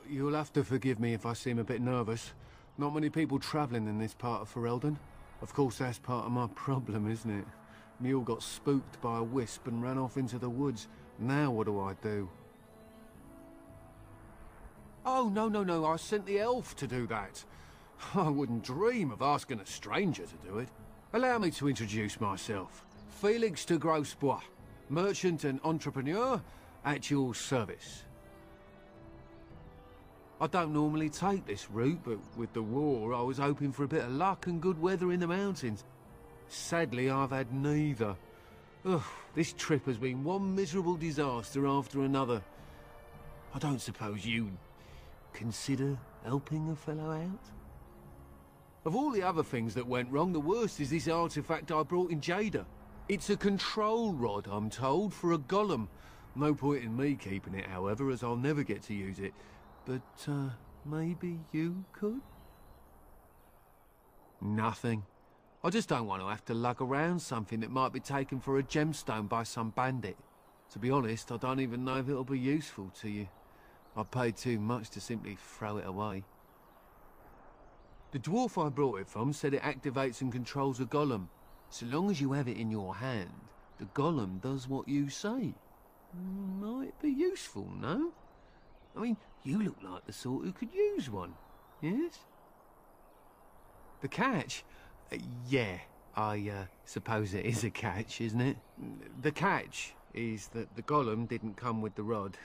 You'll have to forgive me if I seem a bit nervous. Not many people travelling in this part of Ferelden. Of course, that's part of my problem, isn't it? Mule got spooked by a wisp and ran off into the woods. Now what do I do? Oh, no, I sent the elf to do that. I wouldn't dream of asking a stranger to do it. Allow me to introduce myself. Felix de Grosbois, merchant and entrepreneur at your service. I don't normally take this route, but with the war, I was hoping for a bit of luck and good weather in the mountains. Sadly, I've had neither. Ugh, this trip has been one miserable disaster after another. I don't suppose you'd consider helping a fellow out? Of all the other things that went wrong, the worst is this artifact I brought in Jada. It's a control rod, I'm told, for a golem. No point in me keeping it, however, as I'll never get to use it. But, maybe you could? Nothing. I just don't want to have to lug around something that might be taken for a gemstone by some bandit. To be honest, I don't even know if it'll be useful to you. I paid too much to simply throw it away. The dwarf I brought it from said it activates and controls a golem. So long as you have it in your hand, the golem does what you say. Might be useful, no? I mean, you look like the sort who could use one, yes? The catch? Yeah, I suppose it is a catch, isn't it? The catch is that the golem didn't come with the rod.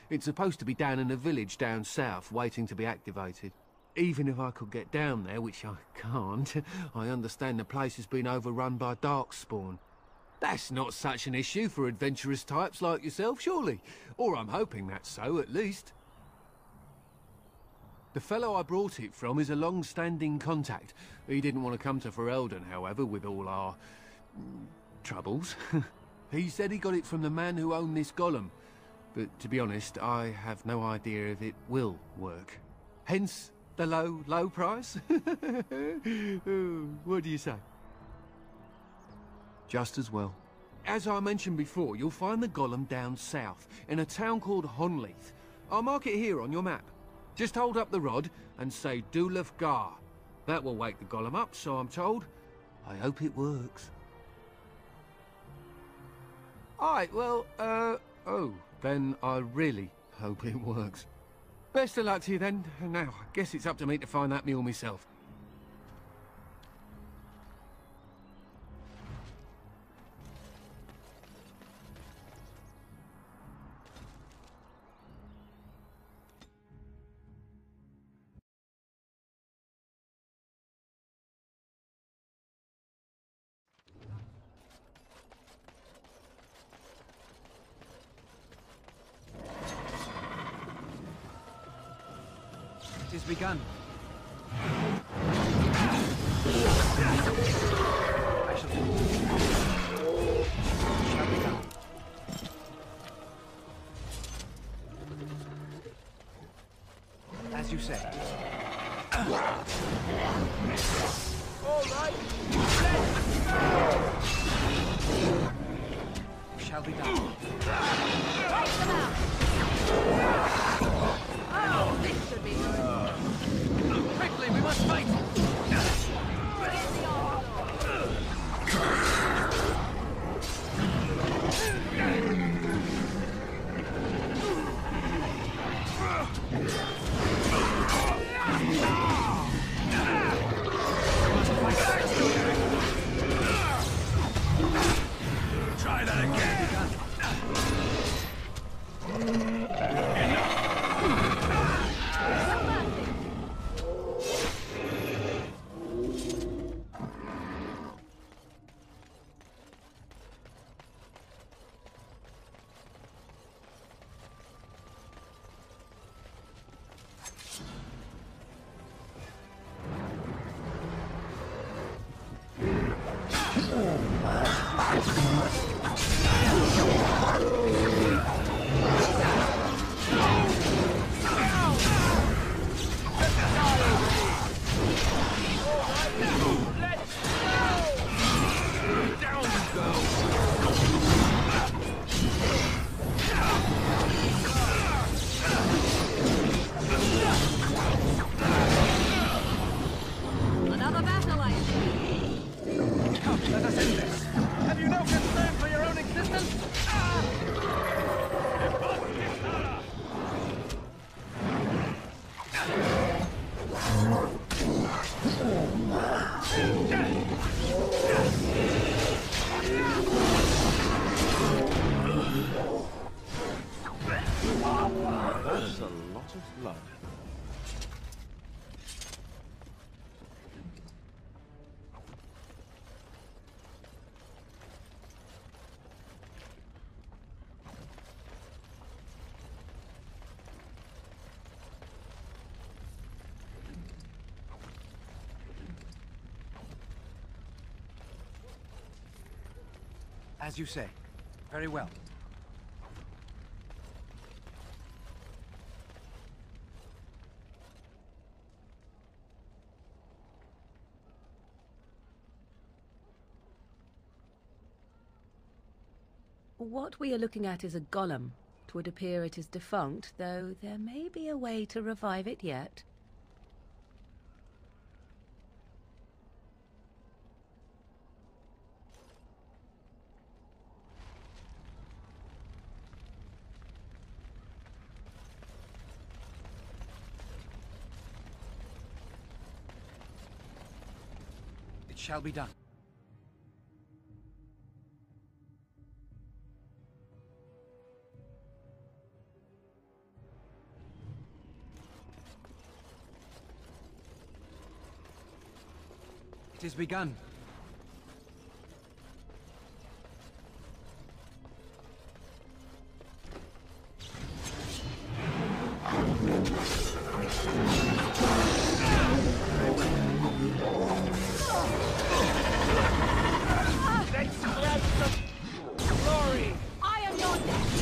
It's supposed to be down in a village down south, waiting to be activated. Even if I could get down there, which I can't, I understand the place has been overrun by darkspawn. That's not such an issue for adventurous types like yourself, surely? Or I'm hoping that's so, at least. The fellow I brought it from is a long-standing contact. He didn't want to come to Ferelden, however, with all our troubles. He said he got it from the man who owned this golem. But to be honest, I have no idea if it will work. Hence the low price? What do you say? Just as well. As I mentioned before, you'll find the golem down south, in a town called Honleath. I'll mark it here on your map. Just hold up the rod and say Dulaf Gar. That will wake the golem up, so I'm told. I hope it works. Alright, well, oh, then I really hope it works. Best of luck to you then. Now, I guess it's up to me to find that mule myself. It has begun. I shall begin. As you say. All right. Let's go. Shall be done. Take them out. Oh, this should be good. Quickly, we must fight! Try that again! senseless! Have you no concern for your own existence? That's a lot of blood. As you say. Very well. What we are looking at is a golem. It would appear it is defunct, though there may be a way to revive it yet. It shall be done. It is begun. Let's grab some glory! I am your death!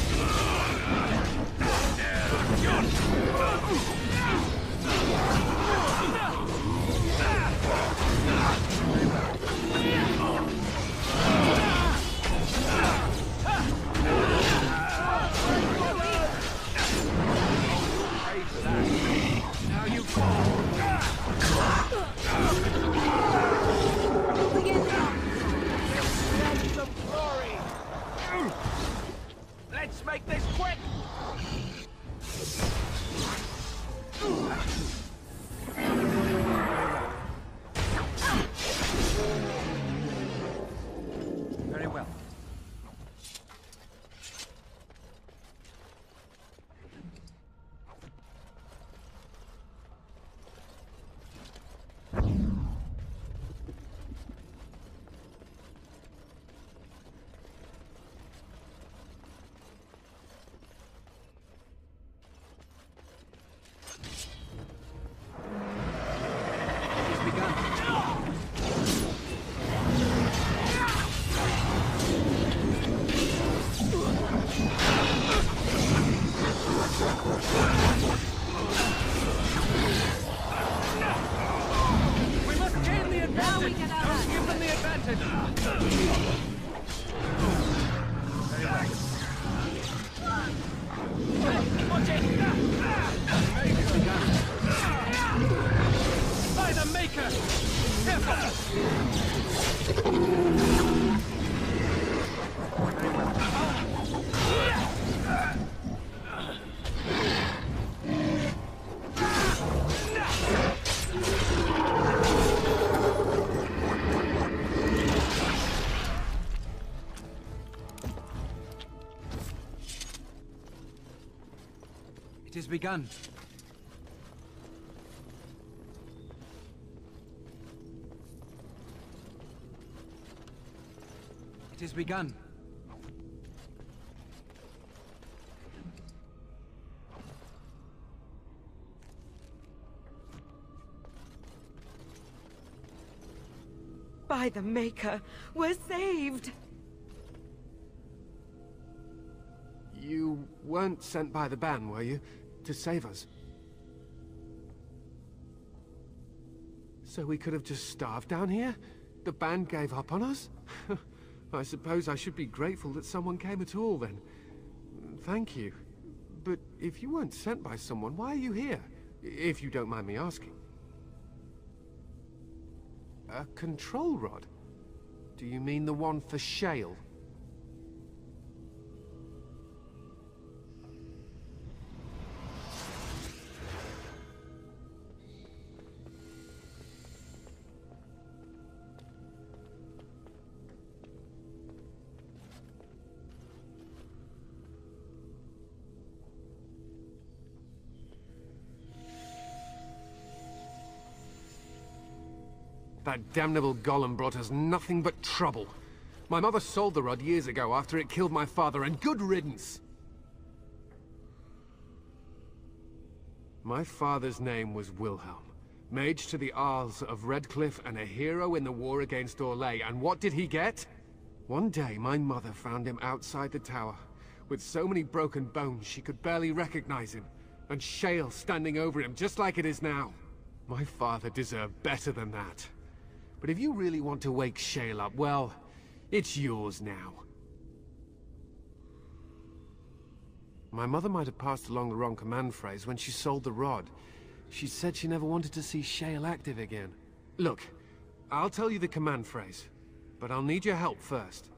Now you fall! Grab some glory! Let's make this quick! Very well. It's begun. We must gain the Now we advantage! can Don't have give them the advantage! Very well. Watch it! It's begun. By the Maker! Careful! It is begun. It is begun. By the Maker, we're saved! You weren't sent by the ban, were you? To save us? So we could have just starved down here? The band gave up on us? I suppose I should be grateful that someone came at all, then. Thank you. But if you weren't sent by someone, why are you here? If you don't mind me asking. A control rod? Do you mean the one for Shale? That damnable golem brought us nothing but trouble. My mother sold the rod years ago after it killed my father, and good riddance! My father's name was Wilhelm, mage to the Arls of Redcliffe and a hero in the war against Orlais, and what did he get? One day, my mother found him outside the tower, with so many broken bones she could barely recognize him, and Shale standing over him just like it is now. My father deserved better than that. But if you really want to wake Shale up, well, it's yours now. My mother might have passed along the wrong command phrase when she sold the rod. She said she never wanted to see Shale active again. Look, I'll tell you the command phrase, but I'll need your help first.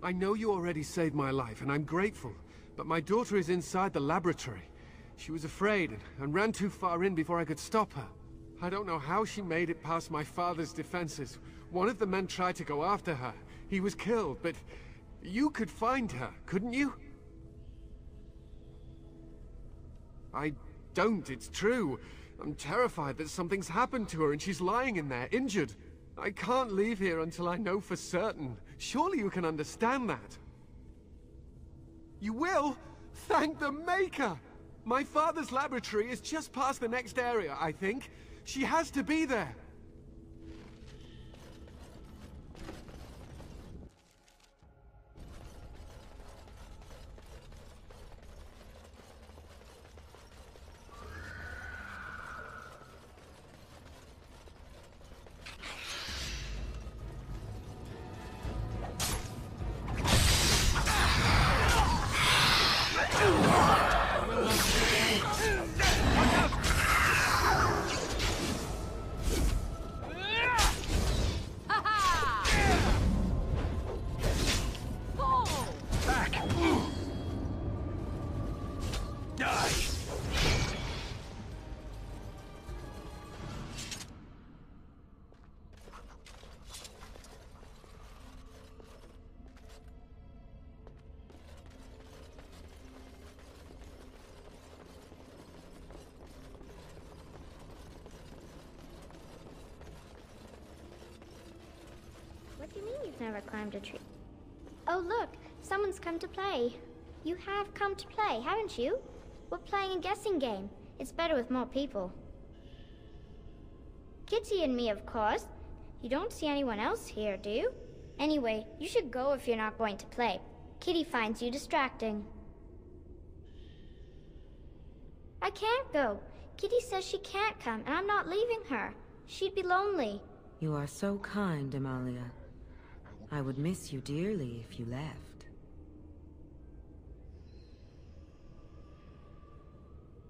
I know you already saved my life, and I'm grateful, but my daughter is inside the laboratory. She was afraid and ran too far in before I could stop her. I don't know how she made it past my father's defenses. One of the men tried to go after her. He was killed, but you could find her, couldn't you? I don't, it's true. I'm terrified that something's happened to her and she's lying in there, injured. I can't leave here until I know for certain. Surely you can understand that. You will? Thank the Maker! My father's laboratory is just past the next area, I think. She has to be there. What do you mean you've never climbed a tree? Oh look, someone's come to play. You have come to play, haven't you? We're playing a guessing game. It's better with more people. Kitty and me, of course. You don't see anyone else here, do you? Anyway, you should go if you're not going to play. Kitty finds you distracting. I can't go. Kitty says she can't come, and I'm not leaving her. She'd be lonely. You are so kind, Amalia. I would miss you dearly if you left.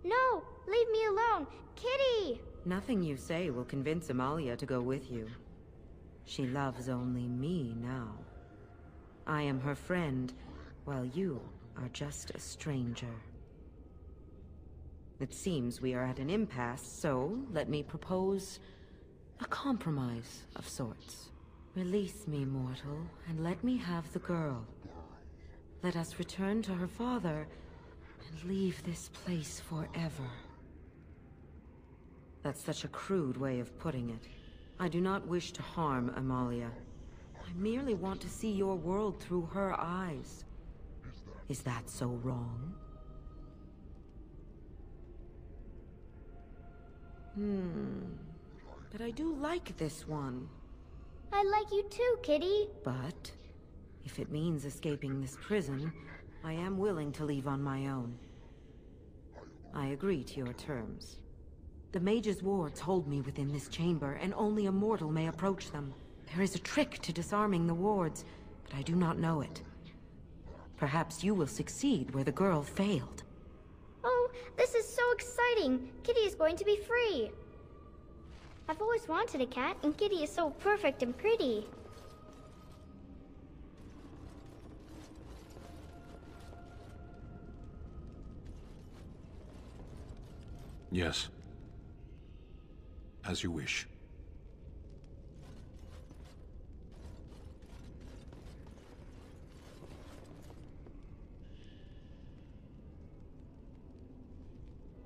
No! Leave me alone! Kitty! Nothing you say will convince Amalia to go with you. She loves only me now. I am her friend, while you are just a stranger. It seems we are at an impasse, so let me propose a compromise of sorts. Release me, mortal, and let me have the girl. Let us return to her father and leave this place forever. That's such a crude way of putting it. I do not wish to harm Amalia. I merely want to see your world through her eyes. Is that so wrong? But I do like this one. I like you too, Kitty. But if it means escaping this prison, I am willing to leave on my own. I agree to your terms. The mage's wards hold me within this chamber, and only a mortal may approach them. There is a trick to disarming the wards, but I do not know it. Perhaps you will succeed where the girl failed. Oh, this is so exciting! Kitty is going to be free! I've always wanted a cat, and Kitty is so perfect and pretty. Yes. As you wish.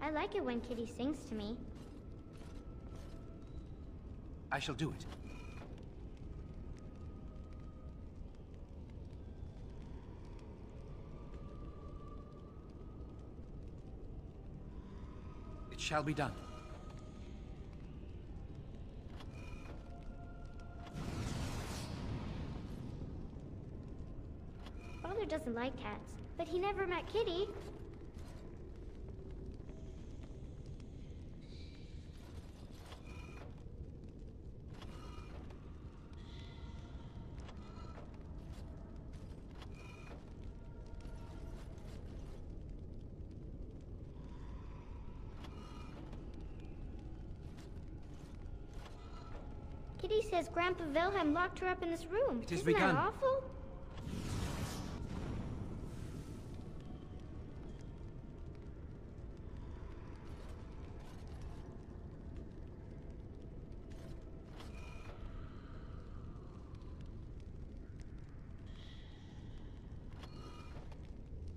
I like it when Kitty sings to me. I shall do it. It shall be done. Father doesn't like cats, but he never met Kitty. Kitty says Grandpa Wilhelm locked her up in this room. It has Isn't begun. that awful?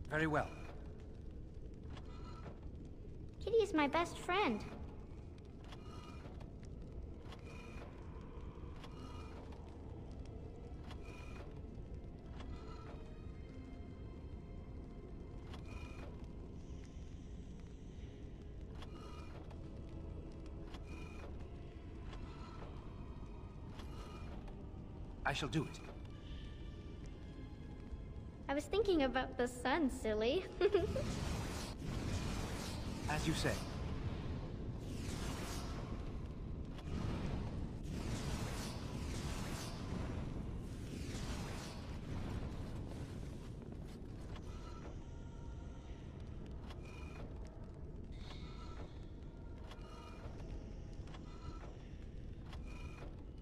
Very well. Kitty is my best friend. I shall do it. I was thinking about the sun, silly. As you say.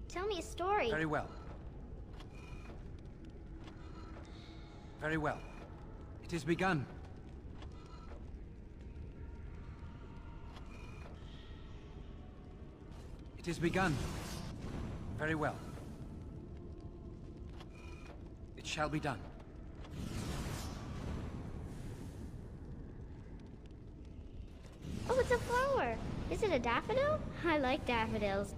Tell me a story. Very well. Very well. It is begun. It is begun. Very well. It shall be done. Oh, it's a flower. Is it a daffodil? I like daffodils.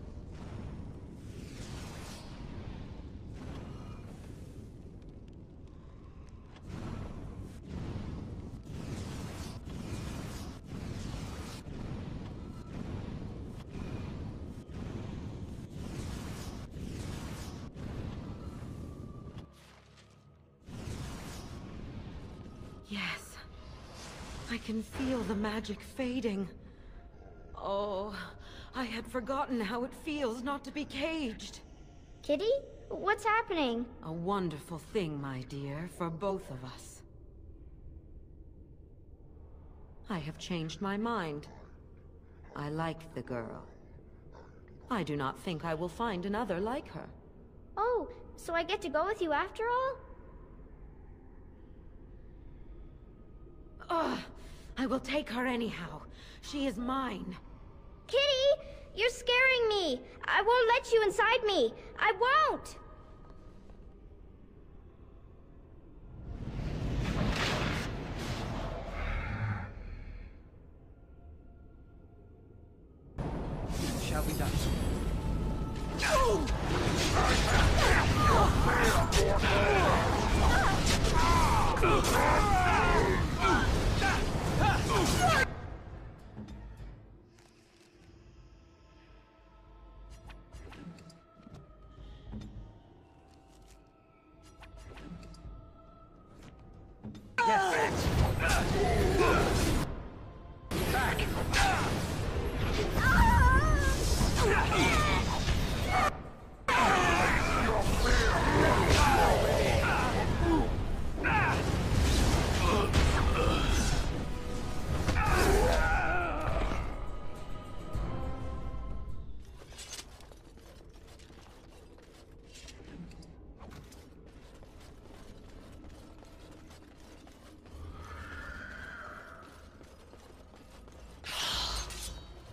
Yes. I can feel the magic fading. Oh, I had forgotten how it feels not to be caged. Kitty? What's happening? A wonderful thing, my dear, for both of us. I have changed my mind. I like the girl. I do not think I will find another like her. Oh, so I get to go with you after all? Ugh! I will take her anyhow. She is mine. Kitty! You're scaring me! I won't let you inside me! I won't! It shall be done.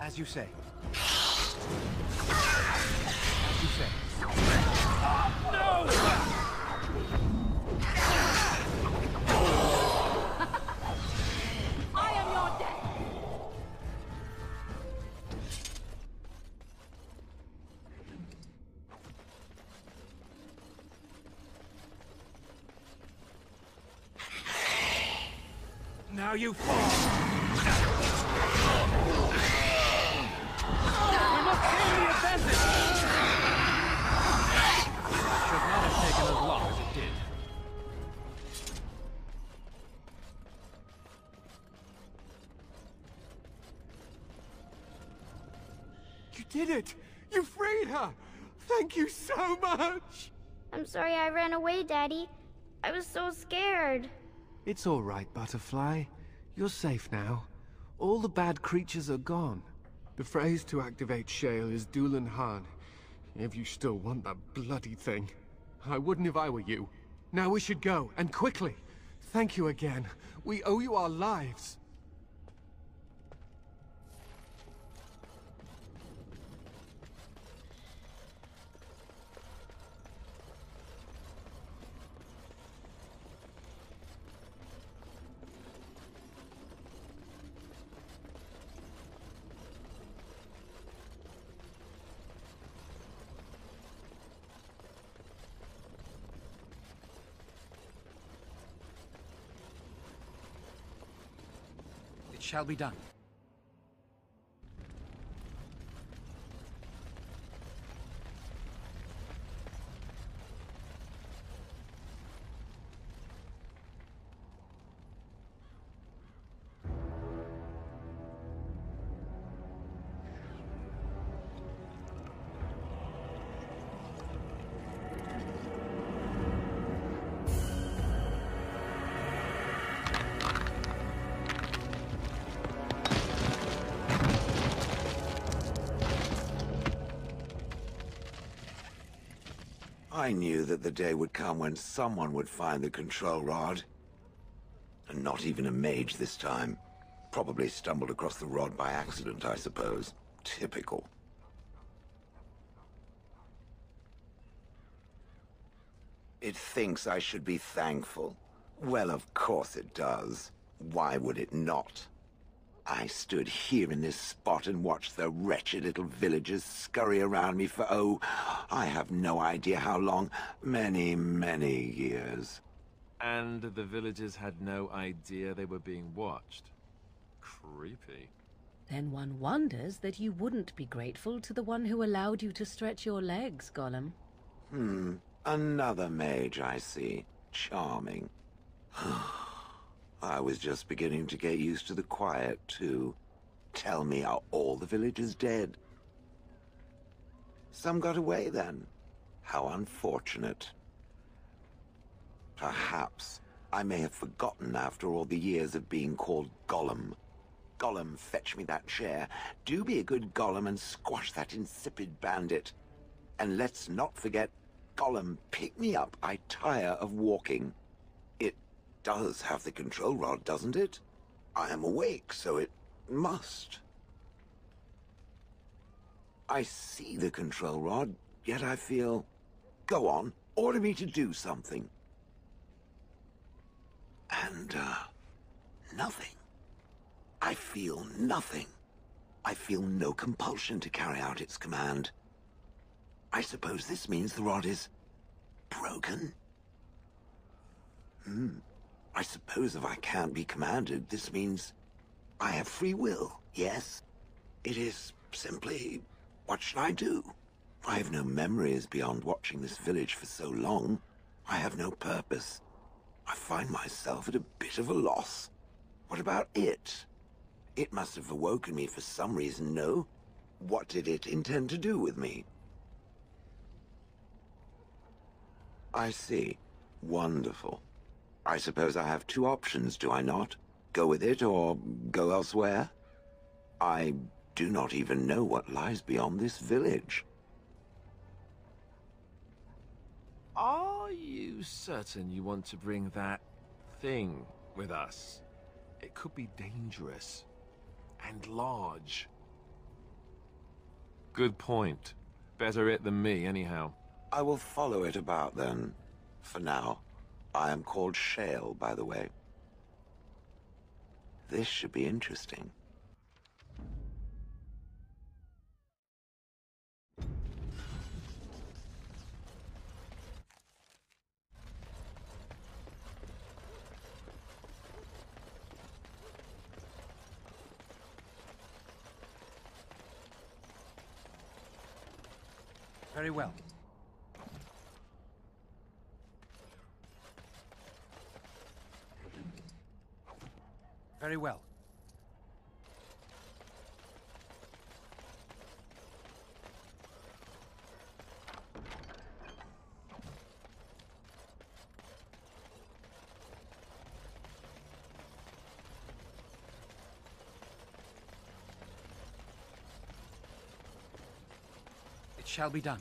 As you say. As you say. I am your death! Now you fall! We must gain the advantage! Should not have taken as long as it did. You did it! You freed her! Thank you so much! I'm sorry I ran away, Daddy. I was so scared. It's all right, Butterfly. You're safe now. All the bad creatures are gone. The phrase to activate Shale is Dulan Han. If you still want that bloody thing. I wouldn't if I were you. Now we should go, and quickly. Thank you again. We owe you our lives. It shall be done. I knew that the day would come when someone would find the control rod. And not even a mage this time. Probably stumbled across the rod by accident, I suppose. Typical. It thinks I should be thankful. Well, of course it does. Why would it not? I stood here in this spot and watched the wretched little villagers scurry around me for, oh, I have no idea how long. Many, many years. And the villagers had no idea they were being watched. Creepy. Then one wonders that you wouldn't be grateful to the one who allowed you to stretch your legs, Gollum. Another mage, I see. Charming. I was just beginning to get used to the quiet, too. Tell me, are all the villagers dead? Some got away, then. How unfortunate. Perhaps I may have forgotten after all the years of being called Gollum. Gollum, fetch me that chair. Do be a good Gollum and squash that insipid bandit. And let's not forget, Gollum, pick me up. I tire of walking. It does have the control rod, doesn't it? I am awake, so it must. I see the control rod, yet I feel... Go on, order me to do something. And, nothing. I feel nothing. I feel no compulsion to carry out its command. I suppose this means the rod is... broken? I suppose if I can't be commanded, this means I have free will, yes? It is simply, what should I do? I have no memories beyond watching this village for so long. I have no purpose. I find myself at a bit of a loss. What about it? It must have awoken me for some reason, no? What did it intend to do with me? I see. Wonderful. I suppose I have two options, do I not? Go with it or go elsewhere? I do not even know what lies beyond this village. Are you certain you want to bring that thing with us? It could be dangerous and large. Good point. Better it than me, anyhow. I will follow it about then. For now. I am called Shale, by the way. This should be interesting. Very well. Very well. It shall be done.